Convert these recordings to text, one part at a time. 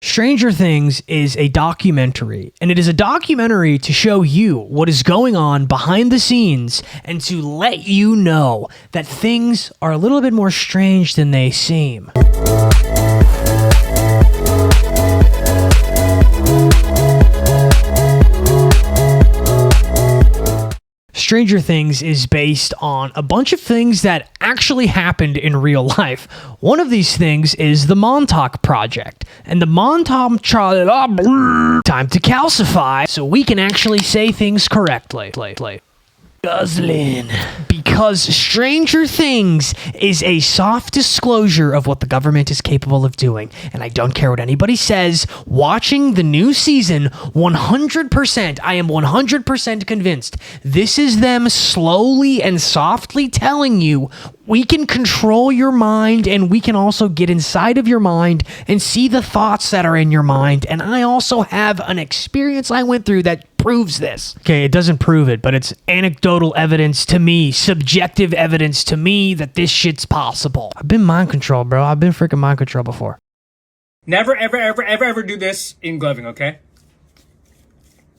Stranger Things is a documentary, and it is a documentary to show you what is going on behind the scenes and to let you know that things are a little bit more strange than they seem. Stranger Things is based on a bunch of things that actually happened in real life. One of these things is the Montauk Project. And the Montauk time to calcify so we can actually say things correctly. Guzzlin. Because Stranger Things is a soft disclosure of what the government is capable of doing. And I don't care what anybody says. Watching the new season, 100%, I am 100% convinced this is them slowly and softly telling you we can control your mind, and we can also get inside of your mind and see the thoughts that are in your mind. And I also have an experience I went through that proves this. Okay, it doesn't prove it, but it's anecdotal evidence to me, subjective evidence to me that this shit's possible. I've been mind controlled, bro. I've been freaking mind controlled before. Never, ever do this in gloving, okay?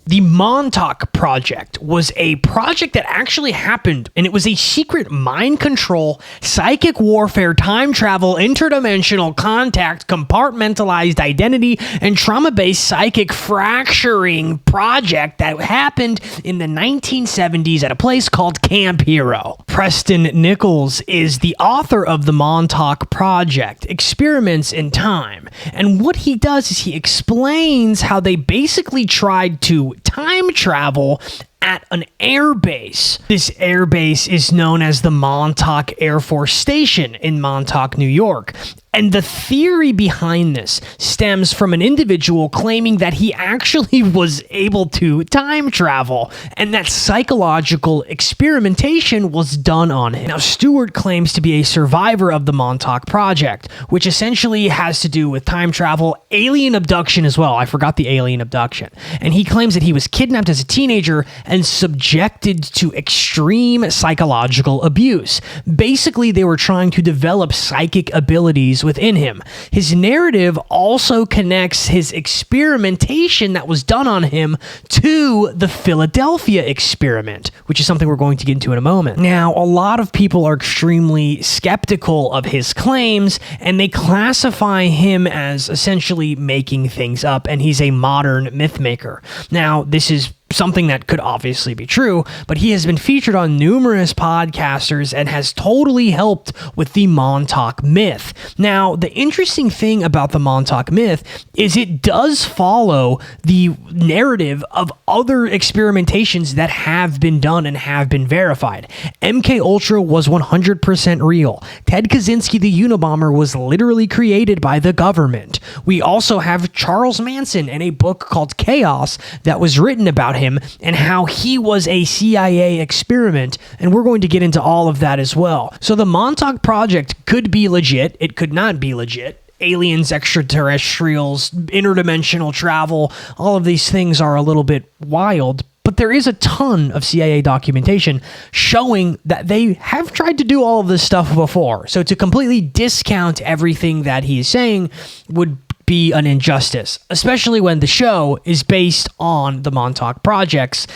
The Montauk Project was a project that actually happened, and it was a secret mind control, psychic warfare, time travel, interdimensional contact, compartmentalized identity, and trauma-based psychic fracturing project that happened in the 1970s at a place called Camp Hero. Preston Nichols is the author of the Montauk Project, Experiments in Time, and what he does is he explains how they basically tried to time travel at an air base. This air base is known as the Montauk Air Force Station in Montauk, New York. And the theory behind this stems from an individual claiming that he actually was able to time travel and that psychological experimentation was done on him. Now, Stewart claims to be a survivor of the Montauk Project, which essentially has to do with time travel, alien abduction as well. I forgot the alien abduction. And he claims that he was kidnapped as a teenager and subjected to extreme psychological abuse. Basically, they were trying to develop psychic abilities within him. His narrative also connects his experimentation that was done on him to the Philadelphia experiment, which is something we're going to get into in a moment. Now, a lot of people are extremely skeptical of his claims, and they classify him as essentially making things up, and he's a modern myth maker. Now, this is something that could obviously be true, but he has been featured on numerous podcasters and has totally helped with the Montauk myth. Now, the interesting thing about the Montauk myth is it does follow the narrative of other experimentations that have been done and have been verified. MK Ultra was 100% real. Ted Kaczynski, the Unabomber, was literally created by the government. We also have Charles Manson in a book called Chaos that was written about him and how he was a CIA experiment, and we're going to get into all of that as well. So the Montauk Project could be legit, it could not be legit. Aliens, extraterrestrials, interdimensional travel, all of these things are a little bit wild, but there is a ton of CIA documentation showing that they have tried to do all of this stuff before. So to completely discount everything that he is saying would be an injustice, especially when the show is based on the Montauk Projects,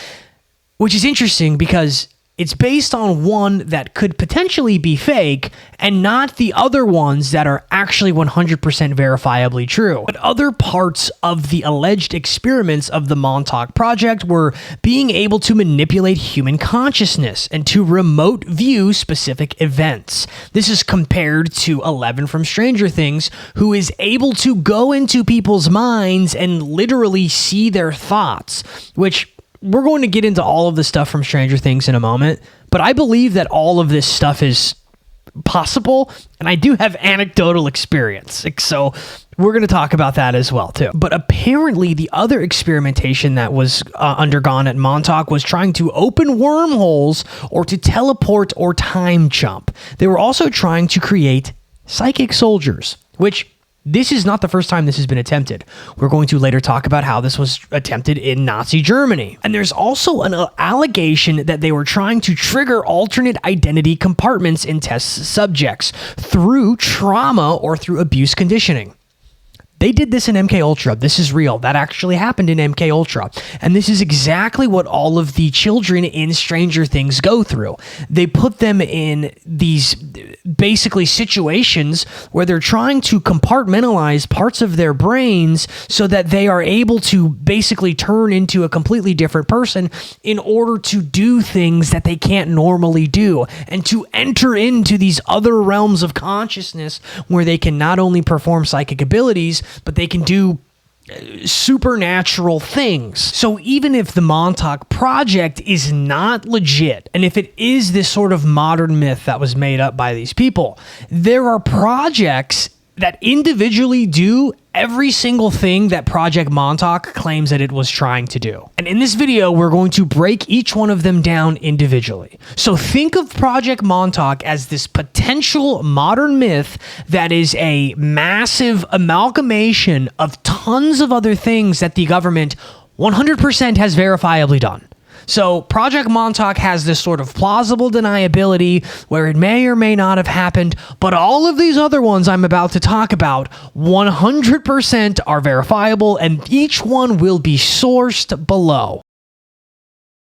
which is interesting because it's based on one that could potentially be fake and not the other ones that are actually 100% verifiably true. But other parts of the alleged experiments of the Montauk Project were being able to manipulate human consciousness and to remote view specific events. This is compared to Eleven from Stranger Things, who is able to go into people's minds and literally see their thoughts, which we're going to get into all of the stuff from Stranger Things in a moment, but I believe that all of this stuff is possible, and I do have anecdotal experience, so we're going to talk about that as well, too. But apparently, the other experimentation that was undergone at Montauk was trying to open wormholes or to teleport or time jump. They were also trying to create psychic soldiers, which this is not the first time this has been attempted. We're going to later talk about how this was attempted in Nazi Germany. And there's also an allegation that they were trying to trigger alternate identity compartments in test subjects through trauma or through abuse conditioning. They did this in MK Ultra. This is real. That actually happened in MK Ultra. And this is exactly what all of the children in Stranger Things go through. They put them in these basically situations where they're trying to compartmentalize parts of their brains so that they are able to basically turn into a completely different person in order to do things that they can't normally do and to enter into these other realms of consciousness where they can not only perform psychic abilities, but they can do supernatural things. So even if the Montauk Project is not legit, and if it is this sort of modern myth that was made up by these people, there are projects that individually do every single thing that Project Montauk claims that it was trying to do. And in this video, we're going to break each one of them down individually. So think of Project Montauk as this potential modern myth that is a massive amalgamation of tons of other things that the government 100% has verifiably done. So Project Montauk has this sort of plausible deniability where it may or may not have happened, but all of these other ones I'm about to talk about 100% are verifiable, and each one will be sourced below.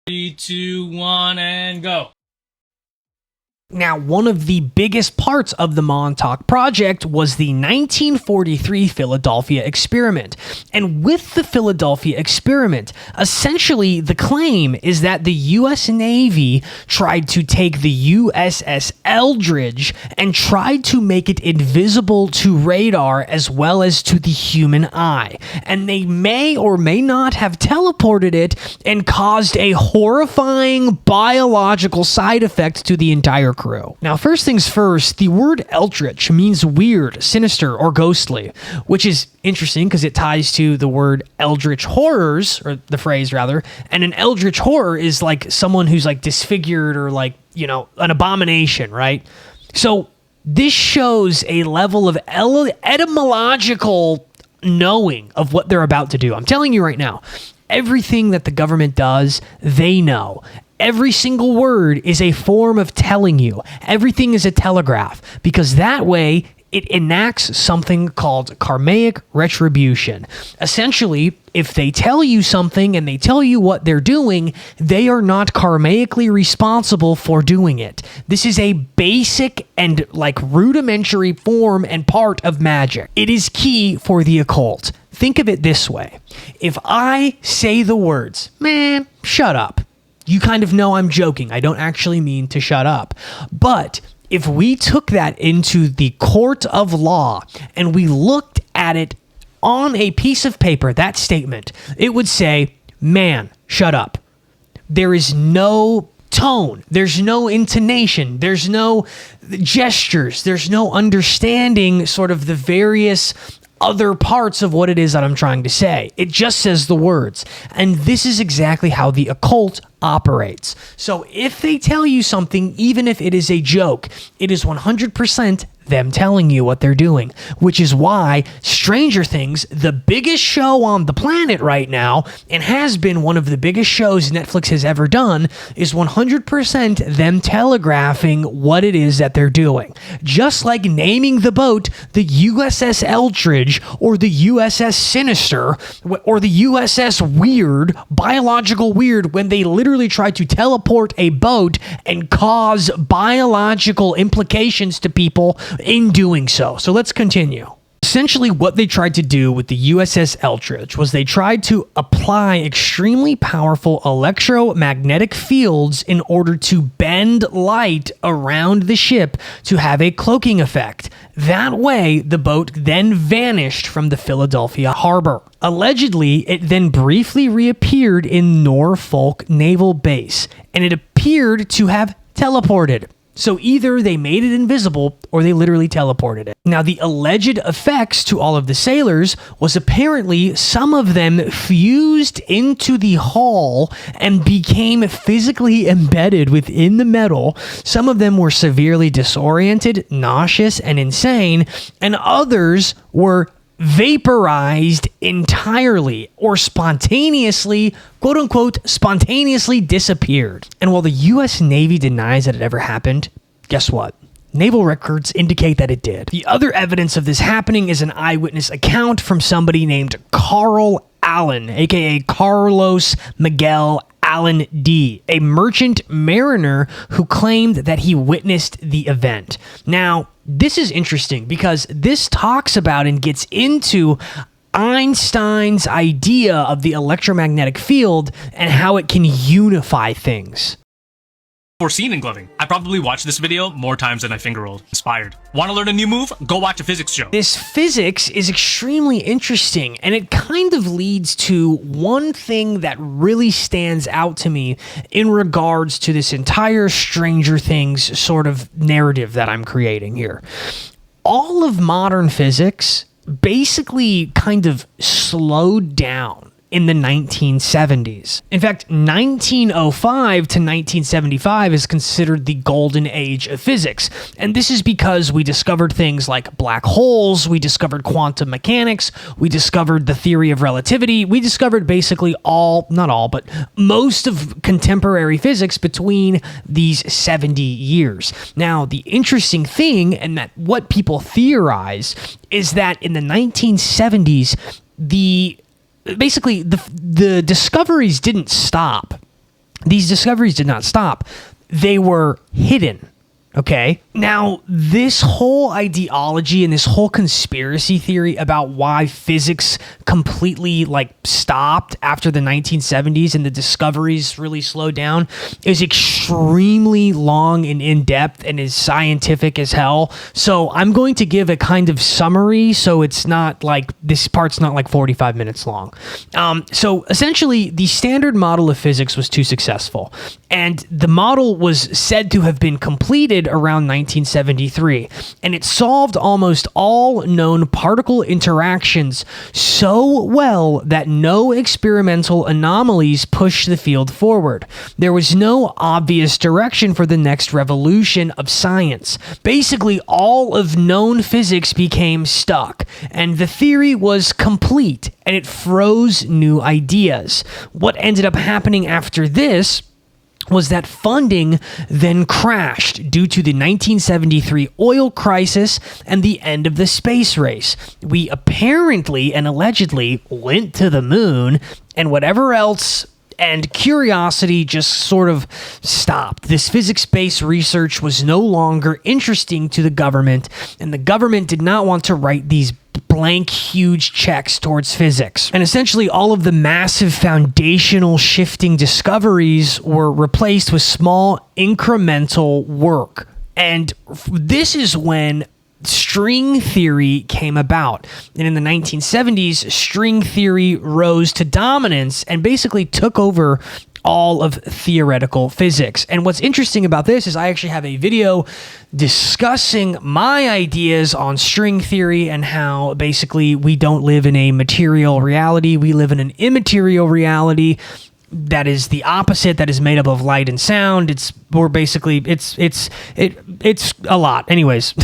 3, 2, 1, and go. Now, one of the biggest parts of the Montauk Project was the 1943 Philadelphia experiment. And with the Philadelphia experiment, essentially the claim is that the U.S. Navy tried to take the USS Eldridge and tried to make it invisible to radar as well as to the human eye. And they may or may not have teleported it and caused a horrifying biological side effect to the entire crew. Now, first things first, the word eldritch means weird, sinister, or ghostly, which is interesting because it ties to the word eldritch horrors, or the phrase rather, and an eldritch horror is like someone who's like disfigured or like, you know, an abomination, right? So this shows a level of etymological knowing of what they're about to do. I'm telling you right now, everything that the government does, they know. Every single word is a form of telling you. Everything is a telegraph, because that way it enacts something called karmic retribution. Essentially, if they tell you something and they tell you what they're doing, they are not karmically responsible for doing it. This is a basic and like rudimentary form and part of magic. It is key for the occult. Think of it this way. If I say the words, man, shut up, you kind of know I'm joking. I don't actually mean to shut up. But if we took that into the court of law and we looked at it on a piece of paper, that statement, it would say, man, shut up. There is no tone. There's no intonation. There's no gestures. There's no understanding sort of the various other parts of what it is that I'm trying to say. It just says the words. And this is exactly how the occult operates. So if they tell you something, even if it is a joke, it is 100% them telling you what they're doing, which is why Stranger Things, the biggest show on the planet right now, and has been one of the biggest shows Netflix has ever done, is 100% them telegraphing what it is that they're doing. Just like naming the boat the USS Eldridge or the USS Sinister or the USS Weird, biological weird, when they literally tried to teleport a boat and cause biological implications to people in doing so. So let's continue. Essentially, what they tried to do with the USS Eldridge was they tried to apply extremely powerful electromagnetic fields in order to bend light around the ship to have a cloaking effect. That way, the boat then vanished from the Philadelphia harbor. Allegedly, it then briefly reappeared in Norfolk Naval Base, and it appeared to have teleported. So either they made it invisible or they literally teleported it. Now, the alleged effects to all of the sailors was apparently some of them fused into the hull and became physically embedded within the metal. Some of them were severely disoriented, nauseous, and insane, and others were vaporized entirely or spontaneously, quote unquote, spontaneously disappeared. And while the US Navy denies that it ever happened, guess what? Naval records indicate that it did. The other evidence of this happening is an eyewitness account from somebody named Carl Allen, aka Carlos Miguel Allen D., a merchant mariner who claimed that he witnessed the event. Now, this is interesting because this talks about and gets into Einstein's idea of the electromagnetic field and how it can unify things. Foreseen in gloving. I probably watched this video more times than I finger rolled. Inspired. Want to learn a new move? Go watch a physics show. This physics is extremely interesting, and it kind of leads to one thing that really stands out to me in regards to this entire Stranger Things sort of narrative that I'm creating here. All of modern physics basically kind of slowed down in the 1970s. In fact, 1905 to 1975 is considered the golden age of physics. And this is because we discovered things like black holes, we discovered quantum mechanics, we discovered the theory of relativity, we discovered basically not all, but most of contemporary physics between these 70 years. Now, the interesting thing, and that what people theorize, is that in the 1970s, the discoveries didn't stop. These discoveries did not stop. They were hidden. Okay. Now, this whole ideology and this whole conspiracy theory about why physics completely stopped after the 1970s and the discoveries really slowed down is extremely long and in-depth and is scientific as hell. So I'm going to give a kind of summary so it's not this part's not 45 minutes long. So essentially, the standard model of physics was too successful, and the model was said to have been completed around 1973, and it solved almost all known particle interactions so well that no experimental anomalies pushed the field forward. There was no obvious direction for the next revolution of science. Basically, all of known physics became stuck, and the theory was complete, and it froze new ideas. What ended up happening after this was that funding then crashed due to the 1973 oil crisis and the end of the space race. We apparently and allegedly went to the moon, and whatever else, and curiosity just sort of stopped. This physics-based research was no longer interesting to the government, and the government did not want to write these blank, huge checks towards physics. And essentially, all of the massive foundational shifting discoveries were replaced with small, incremental work. And this is when string theory came about. And in the 1970s, string theory rose to dominance and basically took over all of theoretical physics. And what's interesting about this is I actually have a video discussing my ideas on string theory and how basically we don't live in a material reality, we live in an immaterial reality that is the opposite, that is made up of light and sound. It's a lot. Anyways,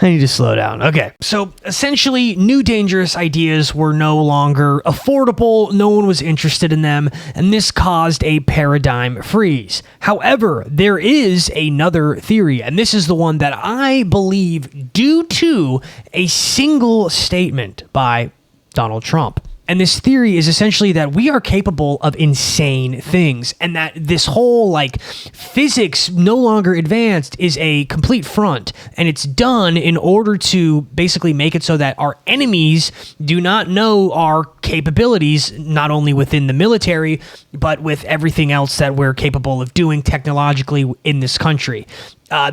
I need to slow down. Okay. So essentially, new dangerous ideas were no longer affordable. No one was interested in them, and this caused a paradigm freeze. However, there is another theory, and this is the one that I believe due to a single statement by Donald Trump. And this theory is essentially that we are capable of insane things, and that this whole physics no longer advanced is a complete front, and it's done in order to basically make it so that our enemies do not know our capabilities, not only within the military, but with everything else that we're capable of doing technologically in this country.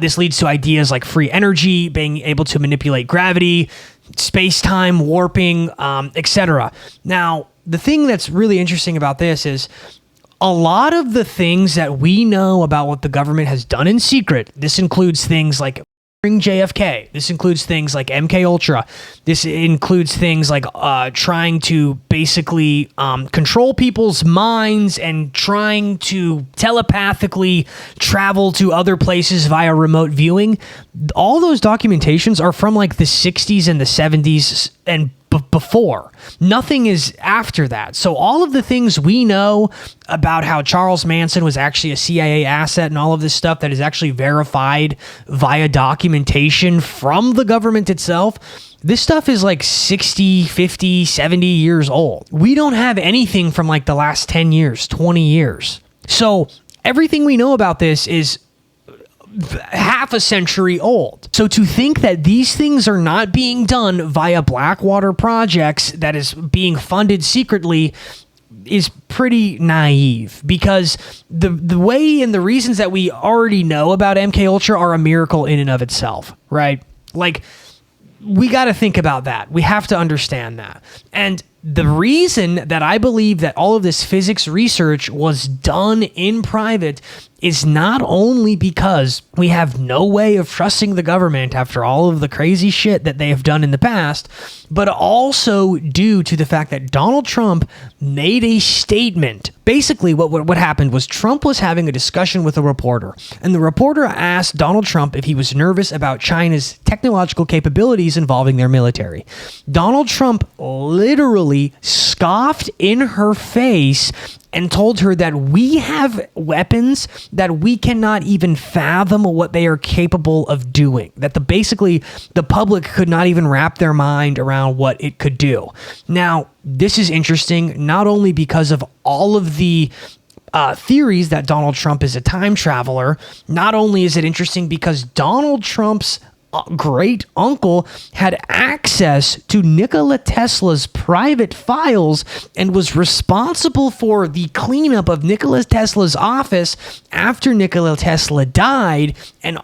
This leads to ideas like free energy, being able to manipulate gravity, space-time warping, etc. Now, the thing that's really interesting about this is a lot of the things that we know about what the government has done in secret, this includes things like JFK. This includes things like MK Ultra. This includes things like trying to basically control people's minds and trying to telepathically travel to other places via remote viewing. All those documentations are from the 60s and the 70s and before. Nothing is after that. So all of the things we know about how Charles Manson was actually a CIA asset and all of this stuff that is actually verified via documentation from the government itself, this stuff is like 60, 50, 70 years old. We don't have anything from like the last 10 years, 20 years. So everything we know about this is half a century old. So to think that these things are not being done via Blackwater projects that is being funded secretly is pretty naive, because the way and the reasons that we already know about MK Ultra are a miracle in and of itself, right? Like, we got to think about that. We have to understand that. And the reason that I believe that all of this physics research was done in private is not only because we have no way of trusting the government after all of the crazy shit that they have done in the past, but also due to the fact that Donald Trump made a statement. Basically, what happened was Trump was having a discussion with a reporter, and the reporter asked Donald Trump if he was nervous about China's technological capabilities involving their military. Donald Trump literally scoffed in her face and told her that we have weapons that we cannot even fathom what they are capable of doing. That basically the public could not even wrap their mind around what it could do. Now, this is interesting, not only because of all of the theories that Donald Trump is a time traveler. Not only is it interesting because Donald Trump's great uncle had access to Nikola Tesla's private files and was responsible for the cleanup of Nikola Tesla's office after Nikola Tesla died, and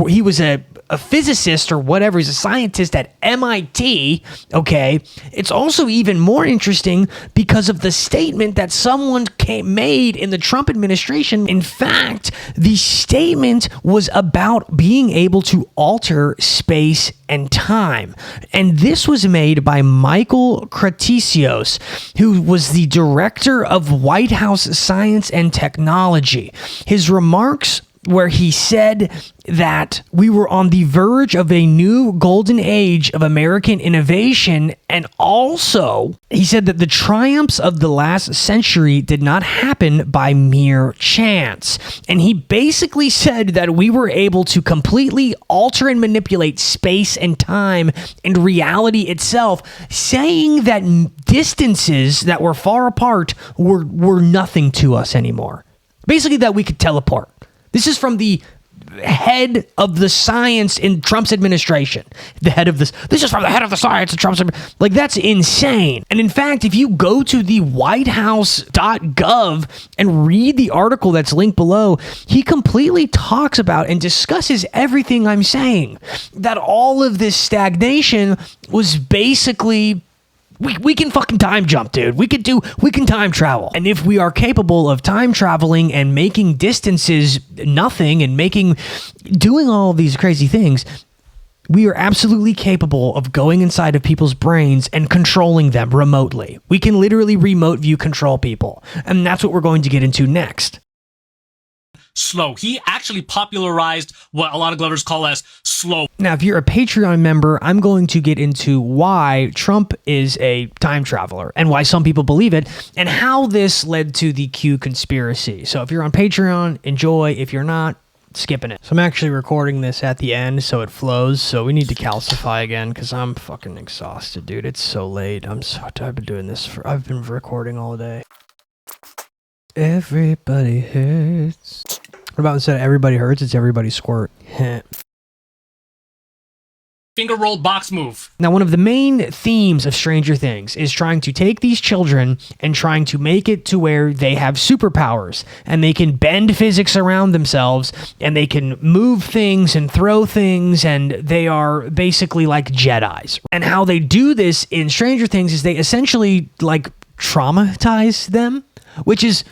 he was a physicist or whatever. He's a scientist at MIT. Okay. It's also even more interesting because of the statement that someone made in the Trump administration. In fact, the statement was about being able to alter space and time. And this was made by Michael Kratisios, who was the director of White House Science and Technology. His remarks where he said that we were on the verge of a new golden age of American innovation, and also he said that the triumphs of the last century did not happen by mere chance. And he basically said that we were able to completely alter and manipulate space and time and reality itself, saying that distances that were far apart were nothing to us anymore. Basically, that we could teleport. This is from the head of the science in Trump's administration. This is from the head of the science in Trump's administration. Like, that's insane. And in fact, if you go to the whitehouse.gov and read the article that's linked below, he completely talks about and discusses everything I'm saying. That all of this stagnation was basically... We can fucking time jump, dude. We can time travel. And if we are capable of time traveling and making distances nothing and doing all of these crazy things, we are absolutely capable of going inside of people's brains and controlling them remotely. We can literally remote view control people. And that's what we're going to get into next. Slow. He actually popularized what a lot of Glovers call as slow. Now, if you're a Patreon member, I'm going to get into why Trump is a time traveler and why some people believe it and how this led to the Q conspiracy. So if you're on Patreon, enjoy. If you're not, skipping it. So I'm actually recording this at the end so it flows. So we need to calcify again because I'm fucking exhausted, dude. It's so late. I've been doing this I've been recording all day. Everybody hurts. What about instead of everybody hurts, it's everybody squirt. Finger roll box move. Now, one of the main themes of Stranger Things is trying to take these children and trying to make it to where they have superpowers and they can bend physics around themselves and they can move things and throw things, and they are basically like Jedis. And how they do this in Stranger Things is they essentially like traumatize them, which is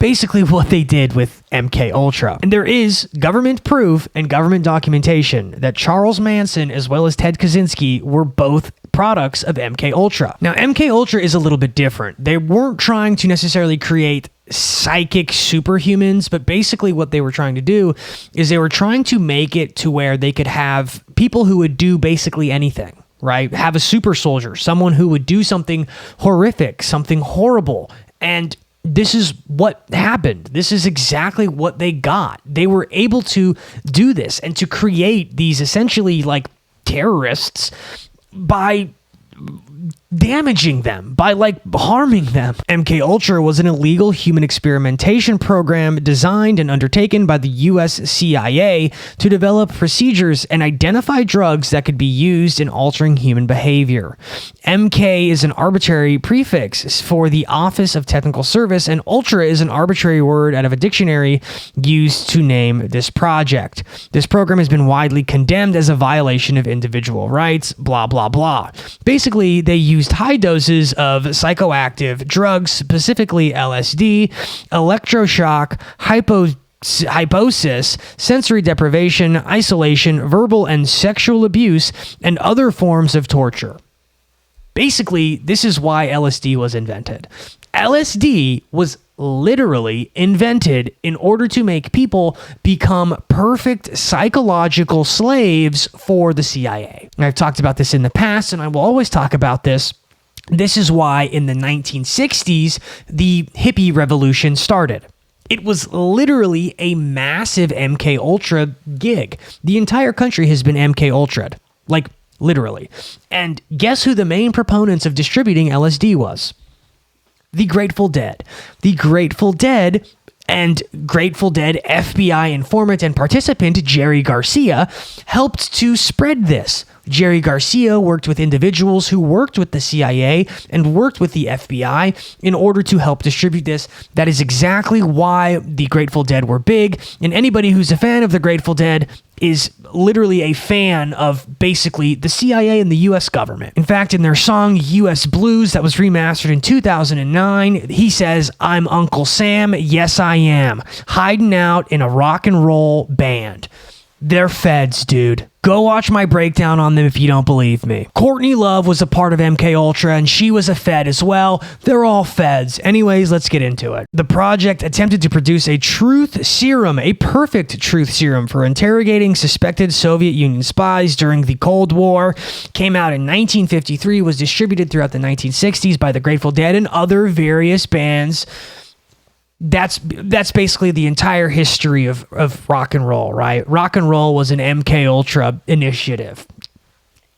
basically what they did with MK Ultra. And there is government proof and government documentation that Charles Manson as well as Ted Kaczynski were both products of MK Ultra. Now, MK Ultra is a little bit different. They weren't trying to necessarily create psychic superhumans, but basically what they were trying to do is they were trying to make it to where they could have people who would do basically anything. right? Have a super soldier, someone who would do something horrific, something horrible. And this is what happened. This is exactly what they got. They were able to do this and to create these essentially like terrorists by damaging them, by like harming them. MK Ultra was an illegal human experimentation program designed and undertaken by the US CIA to develop procedures and identify drugs that could be used in altering human behavior. MK is an arbitrary prefix for the Office of Technical Service, and Ultra is an arbitrary word out of a dictionary used to name this project. This program has been widely condemned as a violation of individual rights, blah, blah, blah. Basically, they used high doses of psychoactive drugs, specifically LSD, electroshock, hyposis, sensory deprivation, isolation, verbal and sexual abuse, and other forms of torture. Basically, this is why LSD was invented. LSD was literally invented in order to make people become perfect psychological slaves for the CIA. And I've talked about this in the past, and I will always talk about this. This is why in the 1960s, the hippie revolution started. It was literally a massive MK Ultra gig. The entire country has been MK Ultra'd, like literally. And guess who the main proponents of distributing LSD was? The Grateful Dead. The Grateful Dead and Grateful Dead FBI informant and participant Jerry Garcia helped to spread this. Jerry Garcia worked with individuals who worked with the CIA and worked with the FBI in order to help distribute this. That is exactly why the Grateful Dead were big, and anybody who's a fan of the Grateful Dead is literally a fan of basically the CIA and the US government. In fact, in their song US Blues that was remastered in 2009, he says, "I'm Uncle Sam, yes I am, hiding out in a rock and roll band." They're feds, dude. Go watch my breakdown on them if you don't believe me. Courtney Love was a part of MK Ultra, and she was a fed as well. They're all feds. Anyways, let's get into it. The project attempted to produce a truth serum, a perfect truth serum for interrogating suspected Soviet Union spies during the Cold War. Came out in 1953, was distributed throughout the 1960s by the Grateful Dead and other various bands. That's basically the entire history of rock and roll, right? Rock and roll was an MK Ultra initiative.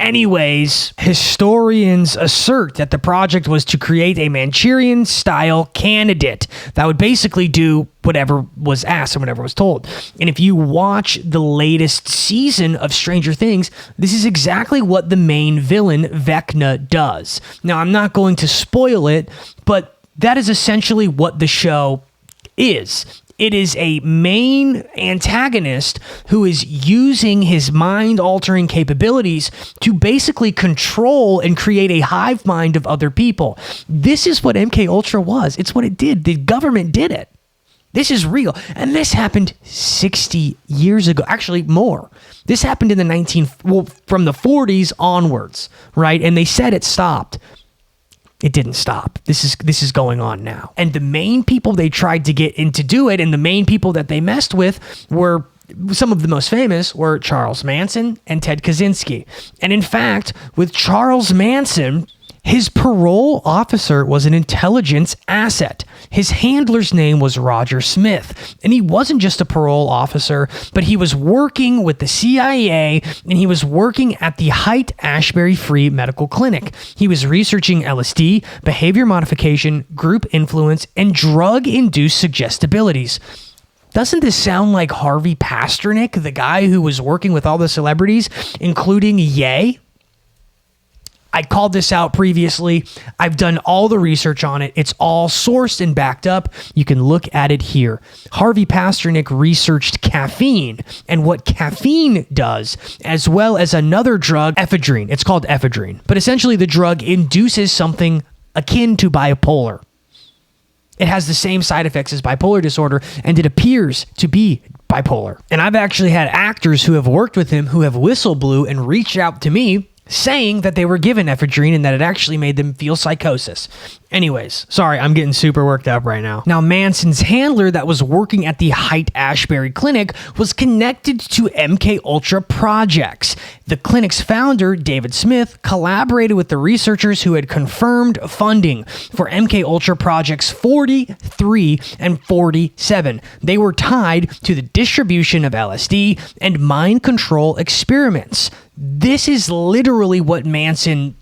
Anyways, historians assert that the project was to create a Manchurian-style candidate that would basically do whatever was asked and whatever was told. And if you watch the latest season of Stranger Things, this is exactly what the main villain, Vecna, does. Now, I'm not going to spoil it, but that is essentially what the show is. It is a main antagonist who is using his mind-altering capabilities to basically control and create a hive mind of other people. This is what MK Ultra was. It's what it did. The government did it. This is real. And this happened 60 years ago. Actually, more. This happened in the from the 40s onwards, right? And they said it stopped. It didn't stop. This is going on now. And the main people they tried to get in to do it, and the main people that they messed with were, some of the most famous were Charles Manson and Ted Kaczynski. And in fact, with Charles Manson, his parole officer was an intelligence asset. His handler's name was Roger Smith. And he wasn't just a parole officer, but he was working with the CIA, and he was working at the Haight-Ashbury Free Medical Clinic. He was researching LSD, behavior modification, group influence, and drug-induced suggestibilities. Doesn't this sound like Harvey Pasternak, the guy who was working with all the celebrities, including Ye? I called this out previously. I've done all the research on it. It's all sourced and backed up. You can look at it here. Harvey Pasternak researched caffeine and what caffeine does, as well as another drug, ephedrine. It's called ephedrine. But essentially, the drug induces something akin to bipolar. It has the same side effects as bipolar disorder, and it appears to be bipolar. And I've actually had actors who have worked with him who have whistleblew and reached out to me saying that they were given ephedrine and that it actually made them feel psychosis. Anyways, sorry, I'm getting super worked up right now. Now, Manson's handler that was working at the Haight-Ashbury Clinic was connected to MK Ultra projects. The clinic's founder, David Smith, collaborated with the researchers who had confirmed funding for MK Ultra projects 43 and 47. They were tied to the distribution of LSD and mind control experiments. This is literally what Manson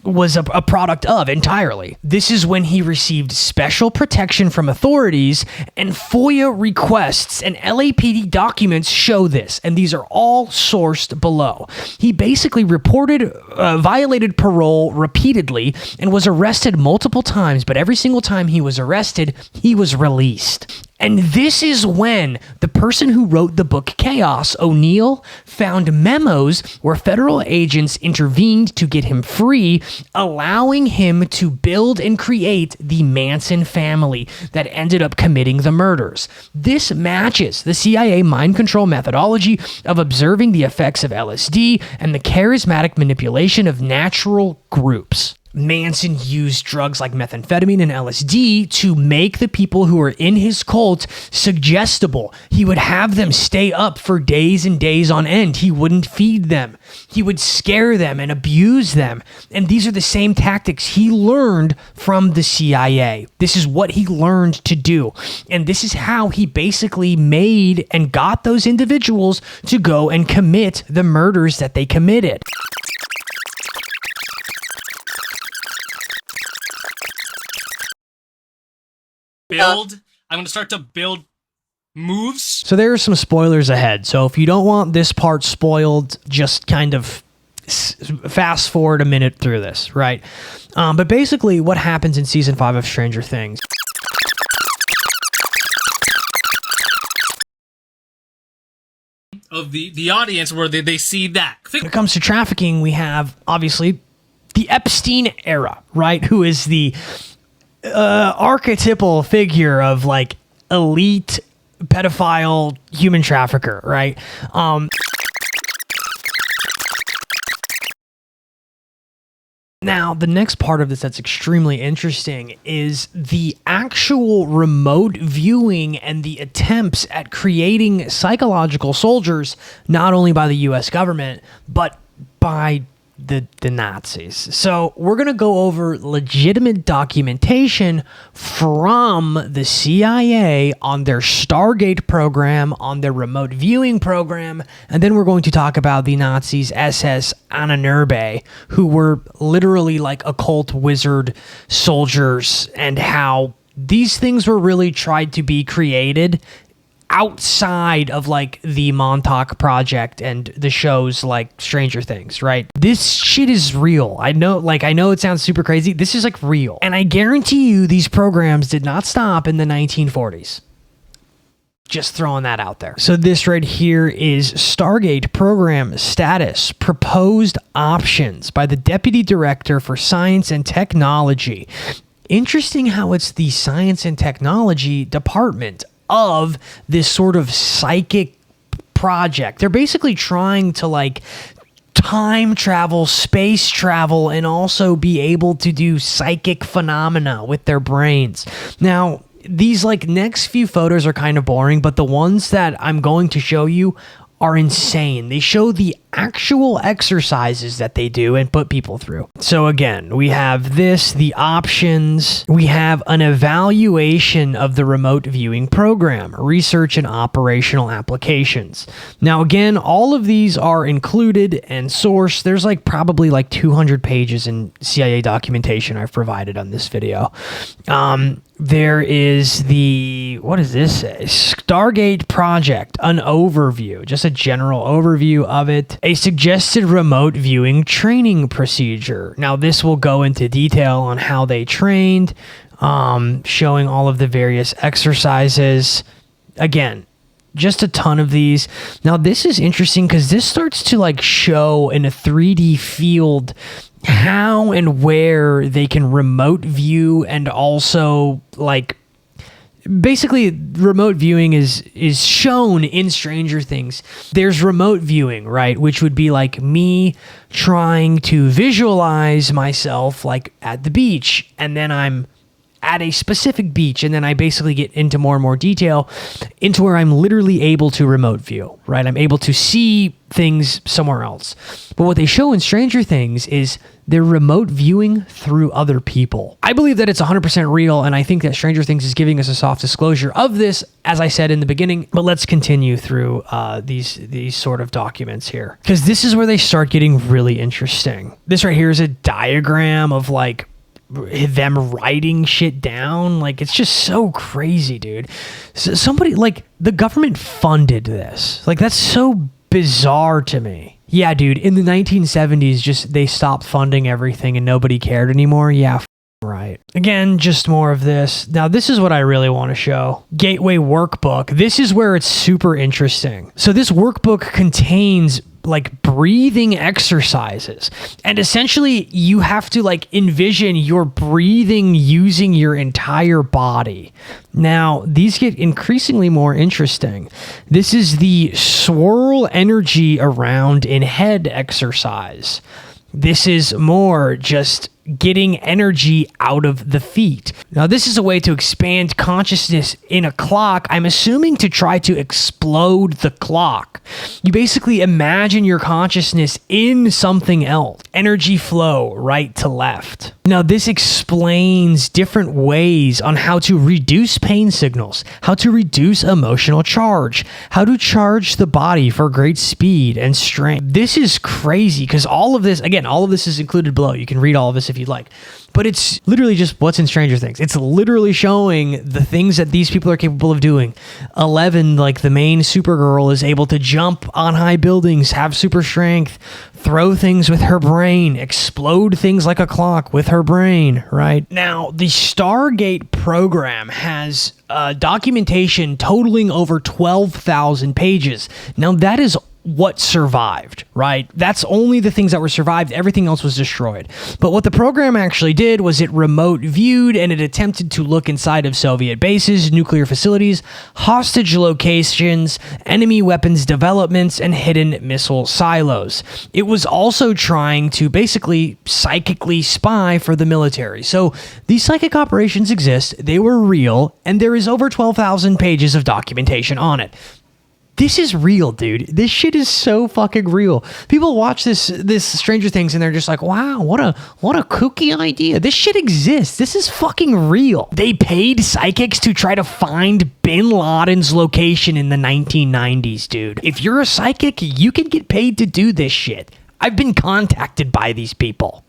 was a product of entirely. This is when he received special protection from authorities, and FOIA requests and LAPD documents show this, and these are all sourced below. He basically violated parole repeatedly and was arrested multiple times, but every single time he was arrested, he was released. And this is when the person who wrote the book Chaos, O'Neill, found memos where federal agents intervened to get him free, allowing him to build and create the Manson family that ended up committing the murders. This matches the CIA mind control methodology of observing the effects of LSD and the charismatic manipulation of natural groups. Manson used drugs like methamphetamine and LSD to make the people who were in his cult suggestible. He would have them stay up for days and days on end. He wouldn't feed them. He would scare them and abuse them. And these are the same tactics he learned from the CIA. This is what he learned to do. And this is how he basically made and got those individuals to go and commit the murders that they committed. I'm going to start to build moves. So there are some spoilers ahead. So if you don't want this part spoiled, just kind of fast forward a minute through this, right? But basically what happens in season 5 of Stranger Things. Of the audience where they see that. When it comes to trafficking, we have obviously the Epstein era, right? Who is the archetypal figure of like elite pedophile human trafficker, right? Now, the next part of this that's extremely interesting is the actual remote viewing and the attempts at creating psychological soldiers, not only by the US government, but by the Nazis. So we're going to go over legitimate documentation from the CIA on their Stargate program, on their remote viewing program, and then we're going to talk about the Nazis' SS Ahnenerbe, who were literally like occult wizard soldiers, and how these things were really tried to be created outside of like the Montauk project and the shows like Stranger Things, right? This shit is real. I know it sounds super crazy. This is like real. And I guarantee you these programs did not stop in the 1940s. Just throwing that out there. So this right here is Stargate program status, proposed options by the Deputy Director for Science and Technology. Interesting how it's the Science and Technology Department of this sort of psychic project. They're basically trying to like time travel, space travel, and also be able to do psychic phenomena with their brains. Now, these like next few photos are kind of boring, but the ones that I'm going to show you are insane. They show the actual exercises that they do and put people through. So again, we have this, the options, we have an evaluation of the remote viewing program, research and operational applications. Now again, all of these are included and sourced. There's like probably like 200 pages in CIA documentation I've provided on this video. There is the, what does this say? Stargate Project, an overview, just a general overview of it. A suggested remote viewing training procedure. Now this will go into detail on how they trained, showing all of the various exercises. Again, just a ton of these. Now this is interesting because this starts to like show in a 3D field how and where they can remote view and also like basically remote viewing is shown in Stranger Things. There's remote viewing, right, which would be like me trying to visualize myself like at the beach, and then I'm at a specific beach, and then I basically get into more and more detail into where I'm literally able to remote view, right? I'm able to see things somewhere else. But what they show in Stranger Things is they're remote viewing through other people. I believe that it's 100% real, and I think that Stranger Things is giving us a soft disclosure of this, as I said in the beginning. But let's continue through these sort of documents here, because this is where they start getting really interesting. This right here is a diagram of like them writing shit down. Like, it's just so crazy, dude. So somebody, like, the government funded this. Like, that's so bizarre to me. Yeah, dude, in the 1970s, just they stopped funding everything and nobody cared anymore. Yeah, right. Again, just more of this. Now, this is what I really want to show. Gateway Workbook. This is where it's super interesting. So this workbook contains like breathing exercises, and essentially you have to like envision your breathing using your entire body. Now, these get increasingly more interesting. This is the swirl energy around in head exercise. This is more just getting energy out of the feet. Now, this is a way to expand consciousness in a clock, I'm assuming to try to explode the clock. You basically imagine your consciousness in something else. Energy flow right to left. Now, this explains different ways on how to reduce pain signals, how to reduce emotional charge, how to charge the body for great speed and strength. This is crazy, because all of this, again, all of this is included below. You can read all of this if you'd like. But it's literally just what's in Stranger Things. It's literally showing the things that these people are capable of doing. 11, like the main Supergirl, is able to jump on high buildings, have super strength, throw things with her brain, explode things like a clock with her brain, right? Now, the Stargate program has documentation totaling over 12,000 pages. Now, that is what survived, right? That's only the things that were survived. Everything else was destroyed. But what the program actually did was it remote viewed, and it attempted to look inside of Soviet bases, nuclear facilities, hostage locations, enemy weapons developments, and hidden missile silos. It was also trying to basically psychically spy for the military. So these psychic operations exist, they were real, and there is over 12,000 pages of documentation on it. This is real, dude. This shit is so fucking real. People watch this Stranger Things and they're just like, wow, what a kooky idea. This shit exists. This is fucking real. They paid psychics to try to find Bin Laden's location in the 1990s, dude. If you're a psychic, you can get paid to do this shit. I've been contacted by these people.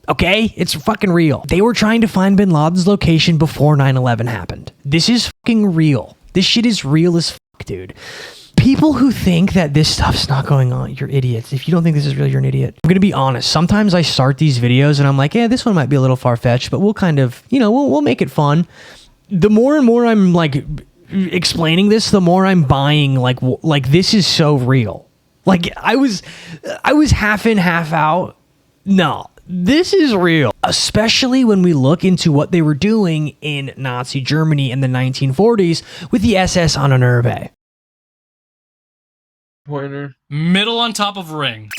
Okay? It's fucking real. They were trying to find Bin Laden's location before 9/11 happened. This is fucking real. This shit is real as fuck, dude. People who think that this stuff's not going on, you're idiots. If you don't think this is real, you're an idiot. I'm gonna be honest. Sometimes I start these videos and I'm like, yeah, this one might be a little far-fetched, but we'll kind of, we'll make it fun. The more and more I'm like explaining this, the more I'm buying like this is so real. Like I was half in, half out. No. This is real, especially when we look into what they were doing in Nazi Germany in the 1940s with the SS on Nerve. Pointer. Middle on top of ring.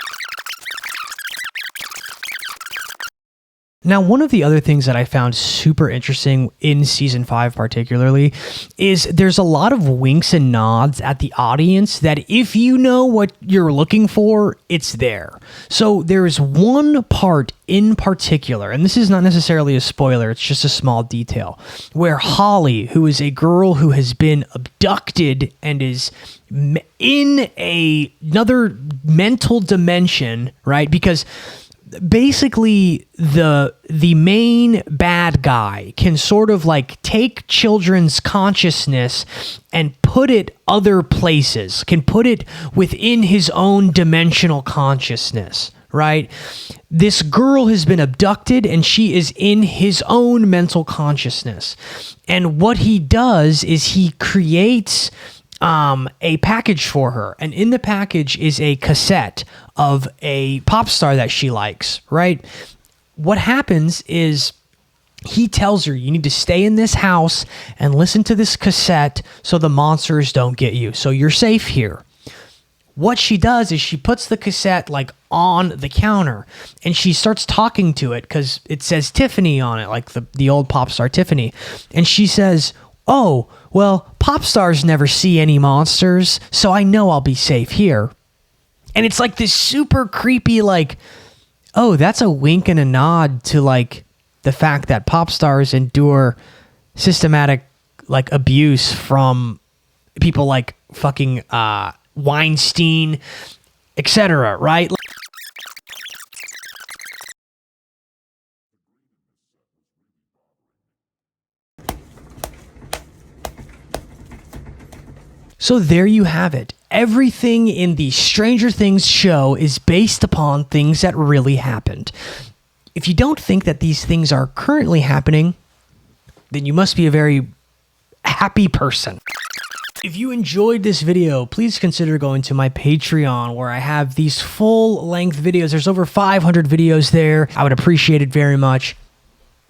Now, one of the other things that I found super interesting in season 5 particularly is there's a lot of winks and nods at the audience that if you know what you're looking for, it's there. So there's one part in particular, and this is not necessarily a spoiler, it's just a small detail, where Holly, who is a girl who has been abducted and is in another mental dimension, right? Because basically the main bad guy can sort of like take children's consciousness and put it other places, can put it within his own dimensional consciousness, right? This girl has been abducted and she is in his own mental consciousness. And what he does is he creates a package for her, and in the package is a cassette of a pop star that she likes, right? What happens is He tells her, you need to stay in this house and listen to this cassette so the monsters don't get you. So you're safe here. What she does is she puts the cassette like on the counter and she starts talking to it because it says Tiffany on it, like the old pop star Tiffany. And she says, oh, well, pop stars never see any monsters, so I know I'll be safe here. And it's like this super creepy, like, oh, that's a wink and a nod to like the fact that pop stars endure systematic like abuse from people like fucking Weinstein, etc., right? So there you have it. Everything in the Stranger Things show is based upon things that really happened. If you don't think that these things are currently happening, then you must be a very happy person. If you enjoyed this video, please consider going to my Patreon where I have these full-length videos. There's over 500 videos there. I would appreciate it very much.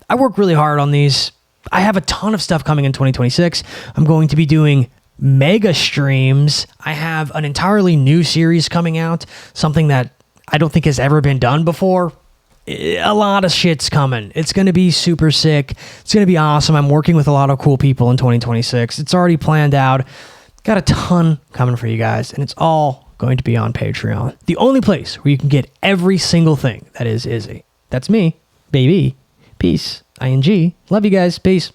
I work really hard on these. I have a ton of stuff coming in 2026. I'm going to be doing mega streams. I have an entirely new series coming out, something that I don't think has ever been done before. A lot of shit's coming. It's going to be super sick. It's going to be awesome. I'm working with a lot of cool people in 2026. It's already planned out. Got a ton coming for you guys, and it's all going to be on Patreon. The only place where you can get every single thing that is Izzy. That's me, baby. Peace. ING. Love you guys. Peace.